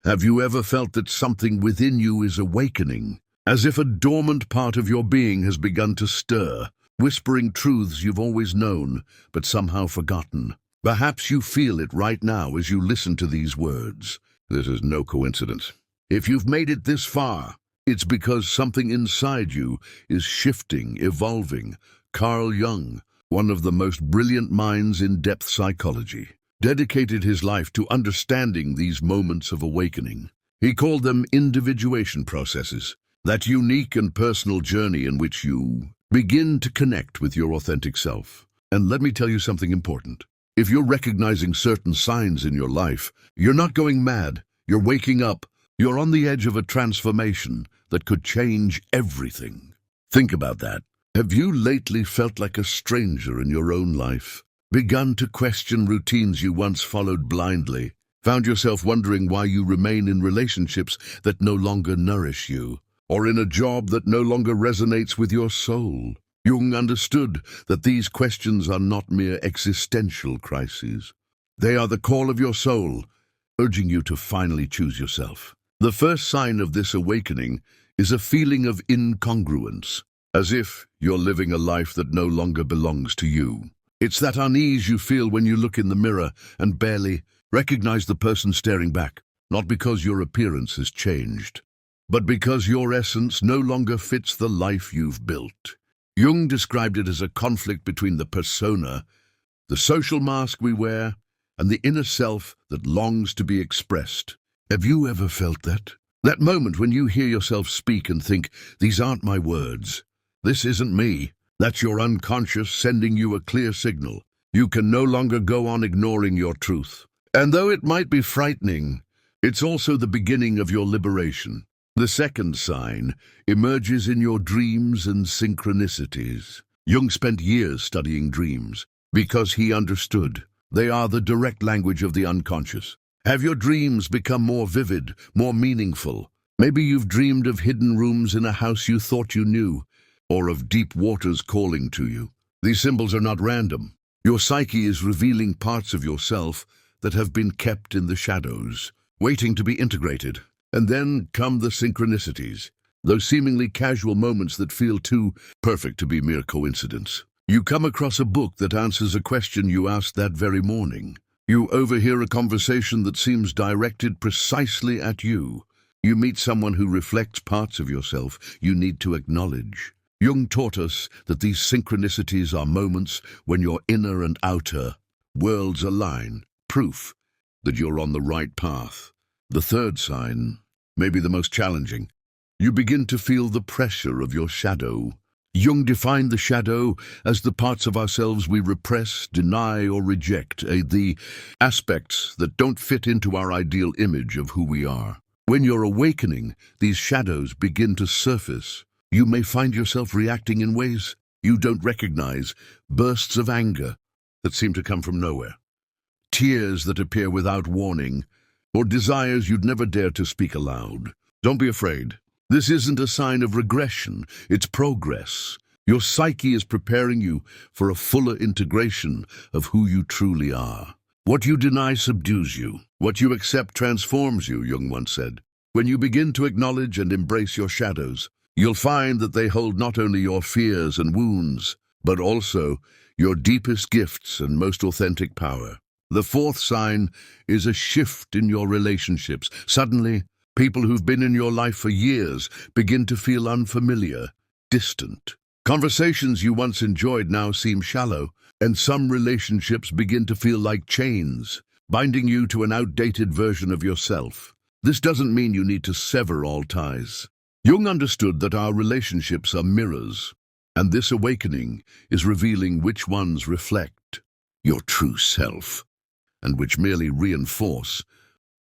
Have you ever felt that something within you is awakening, as if a dormant part of your being has begun to stir, whispering truths you've always known, but somehow forgotten? Perhaps you feel it right now as you listen to these words. This is no coincidence. If you've made it this far, it's because something inside you is shifting, evolving. Carl Jung, one of the most brilliant minds in depth psychology, dedicated his life to understanding these moments of awakening. He called them individuation processes, that unique and personal journey in which you begin to connect with your authentic self. And let me tell you something important. If you're recognizing certain signs in your life, you're not going mad, you're waking up, you're on the edge of a transformation that could change everything. Think about that. Have you lately felt like a stranger in your own life? Begun to question routines you once followed blindly? Found yourself wondering why you remain in relationships that no longer nourish you? Or in a job that no longer resonates with your soul? Jung understood that these questions are not mere existential crises. They are the call of your soul, urging you to finally choose yourself. The first sign of this awakening is a feeling of incongruence, as if you're living a life that no longer belongs to you. It's that unease you feel when you look in the mirror and barely recognize the person staring back, not because your appearance has changed, but because your essence no longer fits the life you've built. Jung described it as a conflict between the persona, the social mask we wear, and the inner self that longs to be expressed. Have you ever felt that? That moment when you hear yourself speak and think, "These aren't my words. This isn't me." That's your unconscious sending you a clear signal. You can no longer go on ignoring your truth. And though it might be frightening, it's also the beginning of your liberation. The second sign emerges in your dreams and synchronicities. Jung spent years studying dreams because he understood they are the direct language of the unconscious. Have your dreams become more vivid, more meaningful? Maybe you've dreamed of hidden rooms in a house you thought you knew, or of deep waters calling to you. These symbols are not random. Your psyche is revealing parts of yourself that have been kept in the shadows, waiting to be integrated. And then come the synchronicities, those seemingly casual moments that feel too perfect to be mere coincidence. You come across a book that answers a question you asked that very morning. You overhear a conversation that seems directed precisely at you. You meet someone who reflects parts of yourself you need to acknowledge. Jung taught us that these synchronicities are moments when your inner and outer worlds align, proof that you're on the right path. The third sign may be the most challenging. You begin to feel the pressure of your shadow. Jung defined the shadow as the parts of ourselves we repress, deny, or reject, the aspects that don't fit into our ideal image of who we are. When you're awakening, these shadows begin to surface. You may find yourself reacting in ways you don't recognize, bursts of anger that seem to come from nowhere, tears that appear without warning, or desires you'd never dare to speak aloud. Don't be afraid. This isn't a sign of regression, it's progress. Your psyche is preparing you for a fuller integration of who you truly are. What you deny subdues you. What you accept transforms you, Jung once said. When you begin to acknowledge and embrace your shadows, you'll find that they hold not only your fears and wounds, but also your deepest gifts and most authentic power. The fourth sign is a shift in your relationships. Suddenly, people who've been in your life for years begin to feel unfamiliar, distant. Conversations you once enjoyed now seem shallow, and some relationships begin to feel like chains, binding you to an outdated version of yourself. This doesn't mean you need to sever all ties. Jung understood that our relationships are mirrors, and this awakening is revealing which ones reflect your true self and which merely reinforce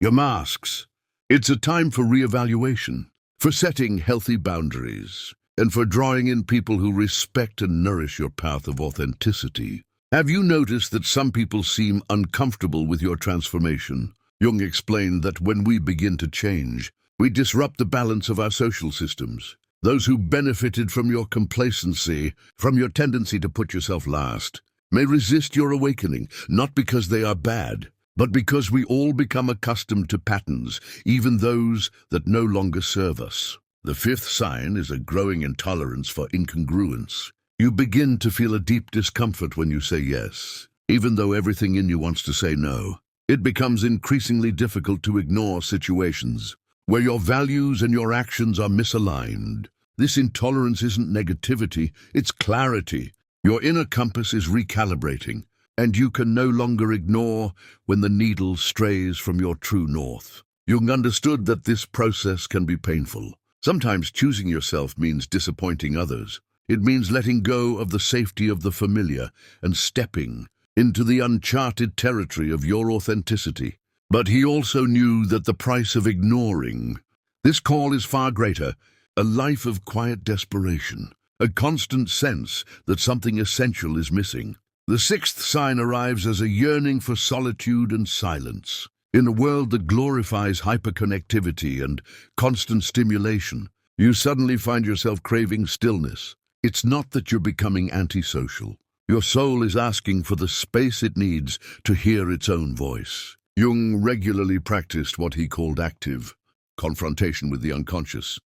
your masks. It's a time for reevaluation, for setting healthy boundaries, and for drawing in people who respect and nourish your path of authenticity. Have you noticed that some people seem uncomfortable with your transformation? Jung explained that when we begin to change, we disrupt the balance of our social systems. Those who benefited from your complacency, from your tendency to put yourself last, may resist your awakening, not because they are bad, but because we all become accustomed to patterns, even those that no longer serve us. The fifth sign is a growing intolerance for incongruence. You begin to feel a deep discomfort when you say yes, even though everything in you wants to say no. It becomes increasingly difficult to ignore situations where your values and your actions are misaligned. This intolerance isn't negativity, it's clarity. Your inner compass is recalibrating, and you can no longer ignore when the needle strays from your true north. Jung understood that this process can be painful. Sometimes choosing yourself means disappointing others. It means letting go of the safety of the familiar and stepping into the uncharted territory of your authenticity. But he also knew that the price of ignoring this call is far greater, a life of quiet desperation, a constant sense that something essential is missing. The sixth sign arrives as a yearning for solitude and silence. In a world that glorifies hyperconnectivity and constant stimulation, you suddenly find yourself craving stillness. It's not that you're becoming antisocial. Your soul is asking for the space it needs to hear its own voice. Jung regularly practiced what he called active confrontation with the unconscious,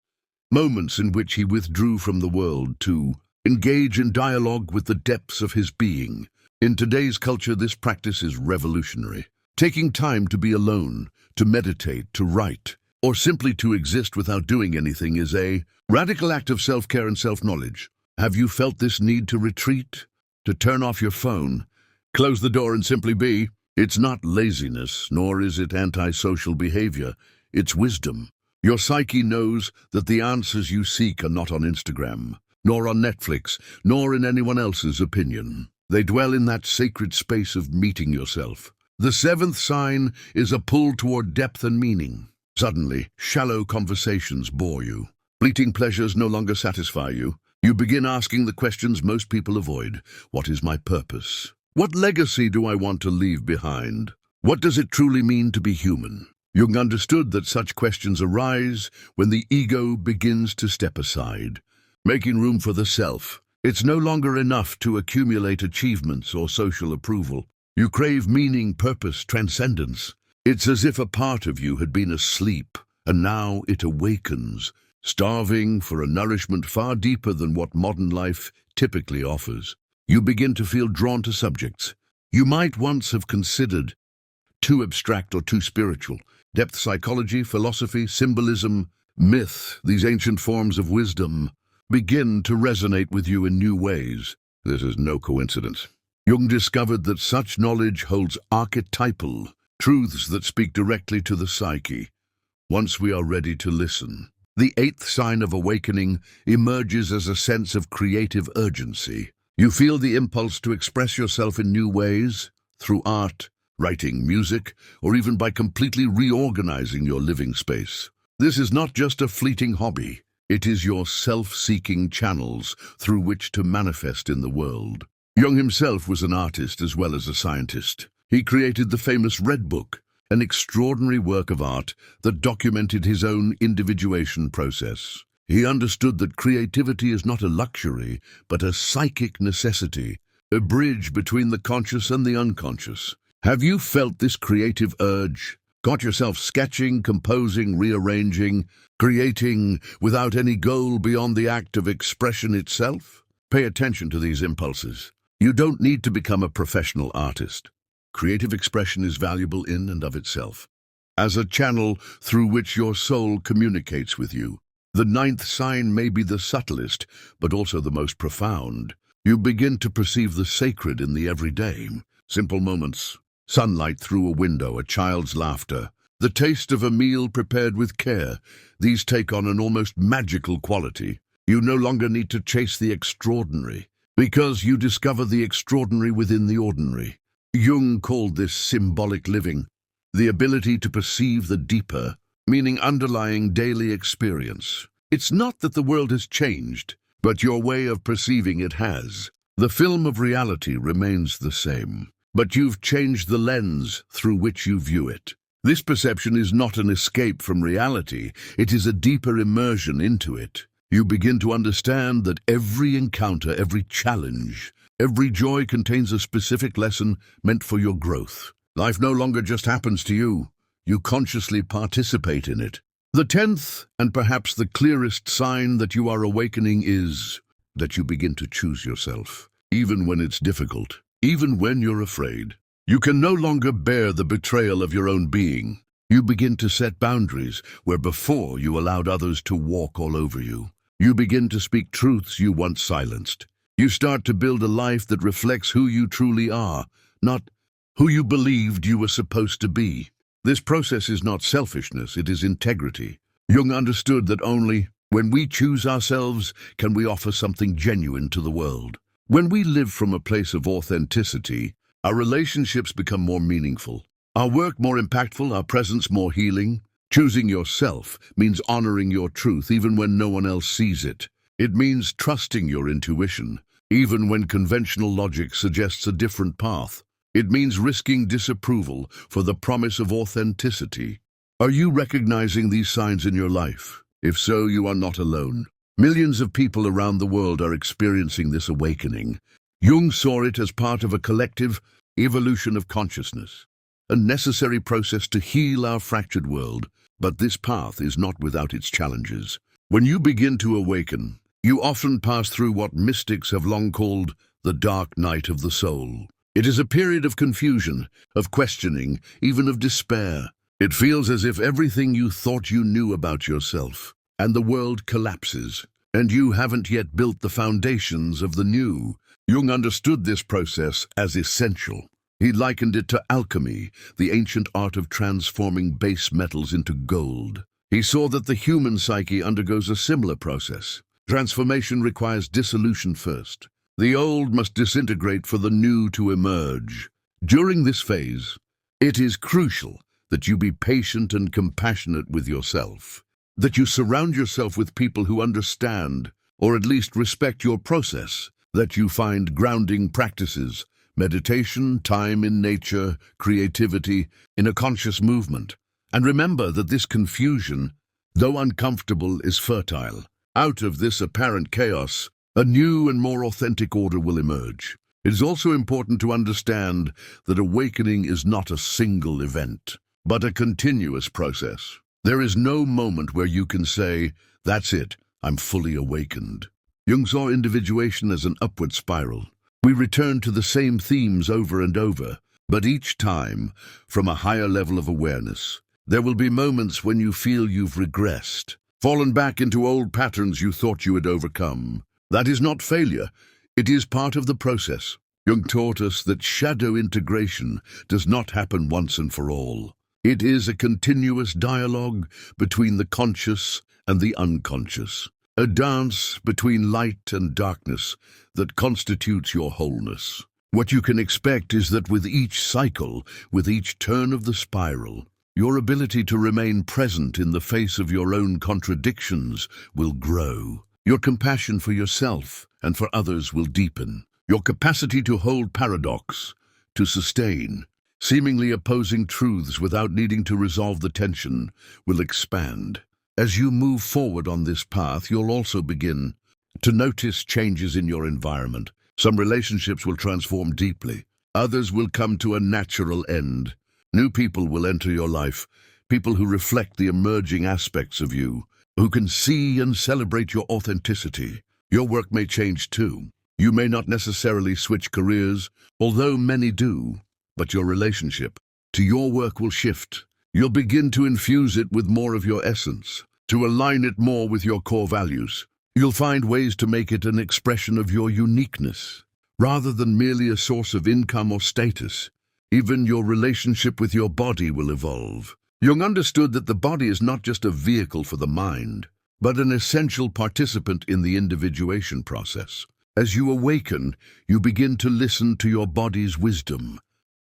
moments in which he withdrew from the world to engage in dialogue with the depths of his being. In today's culture, this practice is revolutionary. Taking time to be alone, to meditate, to write, or simply to exist without doing anything is a radical act of self-care and self-knowledge. Have you felt this need to retreat? To turn off your phone, close the door and simply be? It's not laziness, nor is it antisocial behavior. It's wisdom. Your psyche knows that the answers you seek are not on Instagram, nor on Netflix, nor in anyone else's opinion. They dwell in that sacred space of meeting yourself. The seventh sign is a pull toward depth and meaning. Suddenly, shallow conversations bore you. Fleeting pleasures no longer satisfy you. You begin asking the questions most people avoid. What is my purpose? What legacy do I want to leave behind? What does it truly mean to be human? Jung understood that such questions arise when the ego begins to step aside, making room for the self. It's no longer enough to accumulate achievements or social approval. You crave meaning, purpose, transcendence. It's as if a part of you had been asleep, and now it awakens, starving for a nourishment far deeper than what modern life typically offers. You begin to feel drawn to subjects you might once have considered too abstract or too spiritual. Depth psychology, philosophy, symbolism, myth, these ancient forms of wisdom begin to resonate with you in new ways. This is no coincidence. Jung discovered that such knowledge holds archetypal truths that speak directly to the psyche, once we are ready to listen. The eighth sign of awakening emerges as a sense of creative urgency. You feel the impulse to express yourself in new ways, through art, writing, music, or even by completely reorganizing your living space. This is not just a fleeting hobby. It is your self-seeking channels through which to manifest in the world. Jung himself was an artist as well as a scientist. He created the famous Red Book, an extraordinary work of art that documented his own individuation process. He understood that creativity is not a luxury, but a psychic necessity, a bridge between the conscious and the unconscious. Have you felt this creative urge? Got yourself sketching, composing, rearranging, creating without any goal beyond the act of expression itself? Pay attention to these impulses. You don't need to become a professional artist. Creative expression is valuable in and of itself, as a channel through which your soul communicates with you. The ninth sign may be the subtlest, but also the most profound. You begin to perceive the sacred in the everyday. Simple moments, sunlight through a window, a child's laughter, the taste of a meal prepared with care. These take on an almost magical quality. You no longer need to chase the extraordinary, because you discover the extraordinary within the ordinary. Jung called this symbolic living, the ability to perceive the deeper, meaning underlying daily experience. It's not that the world has changed, but your way of perceiving it has. The film of reality remains the same, but you've changed the lens through which you view it. This perception is not an escape from reality, it is a deeper immersion into it. You begin to understand that every encounter, every challenge, every joy contains a specific lesson meant for your growth. Life no longer just happens to you. You consciously participate in it. The 10th, and perhaps the clearest sign that you are awakening is that you begin to choose yourself, even when it's difficult, even when you're afraid. You can no longer bear the betrayal of your own being. You begin to set boundaries where before you allowed others to walk all over you. You begin to speak truths you once silenced. You start to build a life that reflects who you truly are, not who you believed you were supposed to be. This process is not selfishness, it is integrity. Jung understood that only when we choose ourselves can we offer something genuine to the world. When we live from a place of authenticity, our relationships become more meaningful, our work more impactful, our presence more healing. Choosing yourself means honoring your truth even when no one else sees it. It means trusting your intuition, even when conventional logic suggests a different path. It means risking disapproval for the promise of authenticity. Are you recognizing these signs in your life? If so, you are not alone. Millions of people around the world are experiencing this awakening. Jung saw it as part of a collective evolution of consciousness, a necessary process to heal our fractured world. But this path is not without its challenges. When you begin to awaken, you often pass through what mystics have long called the dark night of the soul. It is a period of confusion, of questioning, even of despair. It feels as if everything you thought you knew about yourself and the world collapses, and you haven't yet built the foundations of the new. Jung understood this process as essential. He likened it to alchemy, the ancient art of transforming base metals into gold. He saw that the human psyche undergoes a similar process. Transformation requires dissolution first. The old must disintegrate for the new to emerge. During this phase, it is crucial that you be patient and compassionate with yourself, that you surround yourself with people who understand, or at least respect your process, that you find grounding practices, meditation, time in nature, creativity, in a conscious movement. And remember that this confusion, though uncomfortable, is fertile. Out of this apparent chaos, a new and more authentic order will emerge. It is also important to understand that awakening is not a single event, but a continuous process. There is no moment where you can say, "That's it, I'm fully awakened." Jung saw individuation as an upward spiral. We return to the same themes over and over, but each time from a higher level of awareness. There will be moments when you feel you've regressed, fallen back into old patterns you thought you had overcome. That is not failure, it is part of the process. Jung taught us that shadow integration does not happen once and for all. It is a continuous dialogue between the conscious and the unconscious, a dance between light and darkness that constitutes your wholeness. What you can expect is that with each cycle, with each turn of the spiral, your ability to remain present in the face of your own contradictions will grow. Your compassion for yourself and for others will deepen. Your capacity to hold paradox, to sustain seemingly opposing truths without needing to resolve the tension, will expand. As you move forward on this path, you'll also begin to notice changes in your environment. Some relationships will transform deeply. Others will come to a natural end. New people will enter your life, people who reflect the emerging aspects of you, who can see and celebrate your authenticity. Your work may change too. You may not necessarily switch careers, although many do, but your relationship to your work will shift. You'll begin to infuse it with more of your essence, to align it more with your core values. You'll find ways to make it an expression of your uniqueness, rather than merely a source of income or status. Even your relationship with your body will evolve. Jung understood that the body is not just a vehicle for the mind, but an essential participant in the individuation process. As you awaken, you begin to listen to your body's wisdom,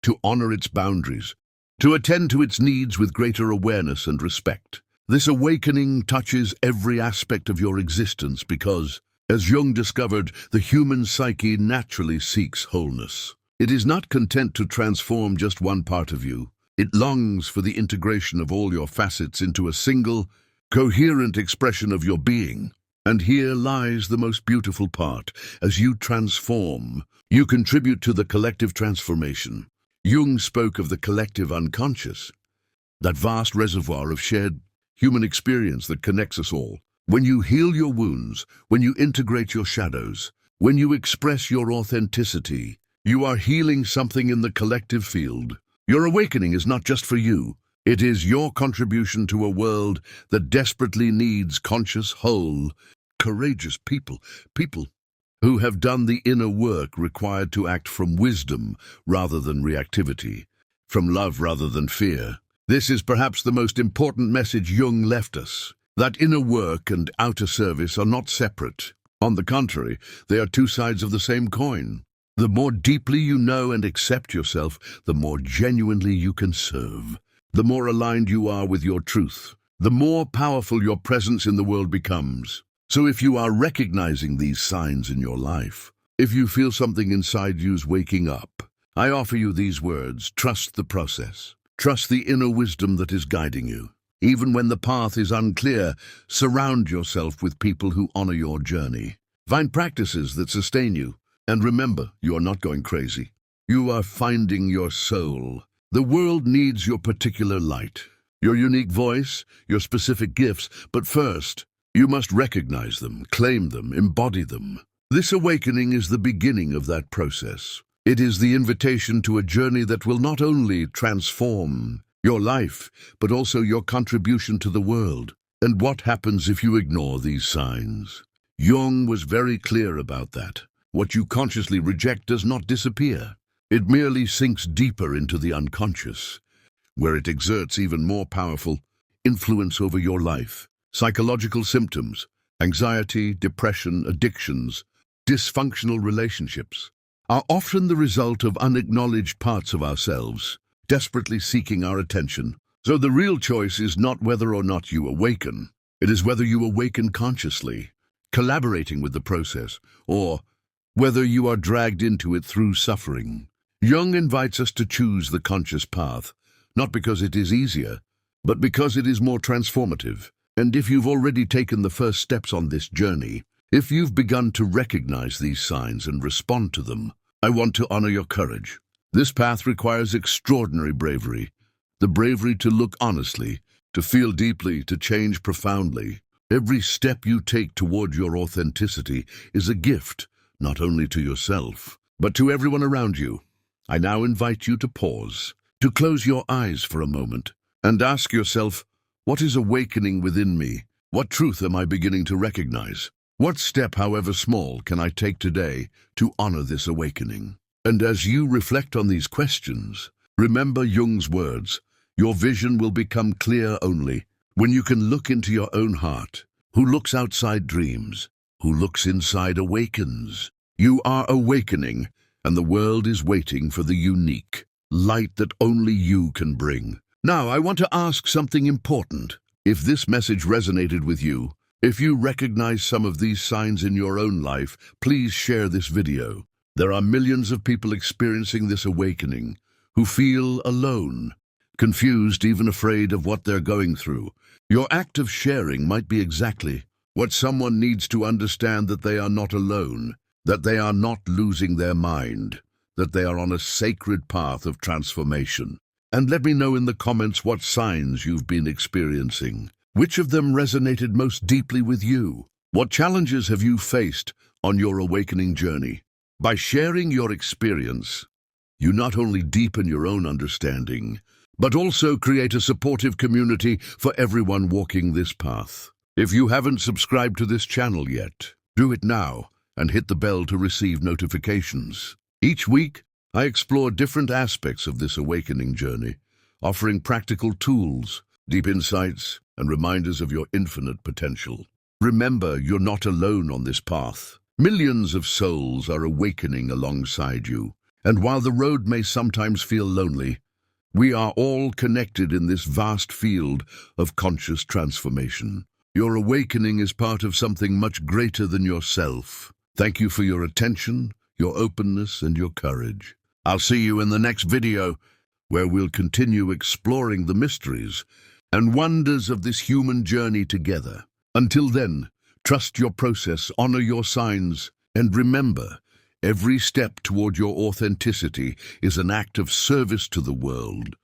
to honor its boundaries, to attend to its needs with greater awareness and respect. This awakening touches every aspect of your existence because, as Jung discovered, the human psyche naturally seeks wholeness. It is not content to transform just one part of you. It longs for the integration of all your facets into a single, coherent expression of your being. And here lies the most beautiful part. As you transform, you contribute to the collective transformation. Jung spoke of the collective unconscious, that vast reservoir of shared human experience that connects us all. When you heal your wounds, when you integrate your shadows, when you express your authenticity, you are healing something in the collective field. Your awakening is not just for you. It is your contribution to a world that desperately needs conscious, whole, courageous people. People who have done the inner work required to act from wisdom rather than reactivity, from love rather than fear. This is perhaps the most important message Jung left us, that inner work and outer service are not separate. On the contrary, they are two sides of the same coin. The more deeply you know and accept yourself, the more genuinely you can serve. The more aligned you are with your truth, the more powerful your presence in the world becomes. So if you are recognizing these signs in your life, if you feel something inside you's waking up, I offer you these words: trust the process. Trust the inner wisdom that is guiding you. Even when the path is unclear, surround yourself with people who honor your journey. Find practices that sustain you. And remember, you are not going crazy. You are finding your soul. The world needs your particular light, your unique voice, your specific gifts. But first, you must recognize them, claim them, embody them. This awakening is the beginning of that process. It is the invitation to a journey that will not only transform your life, but also your contribution to the world. And what happens if you ignore these signs? Jung was very clear about that. What you consciously reject does not disappear. It merely sinks deeper into the unconscious, where it exerts even more powerful influence over your life. Psychological symptoms, anxiety, depression, addictions, dysfunctional relationships, are often the result of unacknowledged parts of ourselves, desperately seeking our attention. So the real choice is not whether or not you awaken. It is whether you awaken consciously, collaborating with the process, or whether you are dragged into it through suffering. Jung invites us to choose the conscious path, not because it is easier, but because it is more transformative. And if you've already taken the first steps on this journey, if you've begun to recognize these signs and respond to them, I want to honor your courage. This path requires extraordinary bravery, the bravery to look honestly, to feel deeply, to change profoundly. Every step you take toward your authenticity is a gift, not only to yourself, but to everyone around you. I now invite you to pause, to close your eyes for a moment, and ask yourself, what is awakening within me? What truth am I beginning to recognize? What step, however small, can I take today to honor this awakening? And as you reflect on these questions, remember Jung's words: your vision will become clear only when you can look into your own heart. Who looks outside dreams, who looks inside awakens. You are awakening, and the world is waiting for the unique light that only you can bring. Now, I want to ask something important. If this message resonated with you, if you recognize some of these signs in your own life, please share this video. There are millions of people experiencing this awakening who feel alone, confused, even afraid of what they're going through. Your act of sharing might be exactly what someone needs to understand, that they are not alone, that they are not losing their mind, that they are on a sacred path of transformation. And let me know in the comments what signs you've been experiencing. Which of them resonated most deeply with you? What challenges have you faced on your awakening journey? By sharing your experience, you not only deepen your own understanding, but also create a supportive community for everyone walking this path. If you haven't subscribed to this channel yet, do it now and hit the bell to receive notifications. Each week, I explore different aspects of this awakening journey, offering practical tools, deep insights, and reminders of your infinite potential. Remember, you're not alone on this path. Millions of souls are awakening alongside you, and while the road may sometimes feel lonely, we are all connected in this vast field of conscious transformation. Your awakening is part of something much greater than yourself. Thank you for your attention, your openness, and your courage. I'll see you in the next video, where we'll continue exploring the mysteries and wonders of this human journey together. Until then, trust your process, honor your signs, and remember, Every step toward your authenticity is an act of service to the world.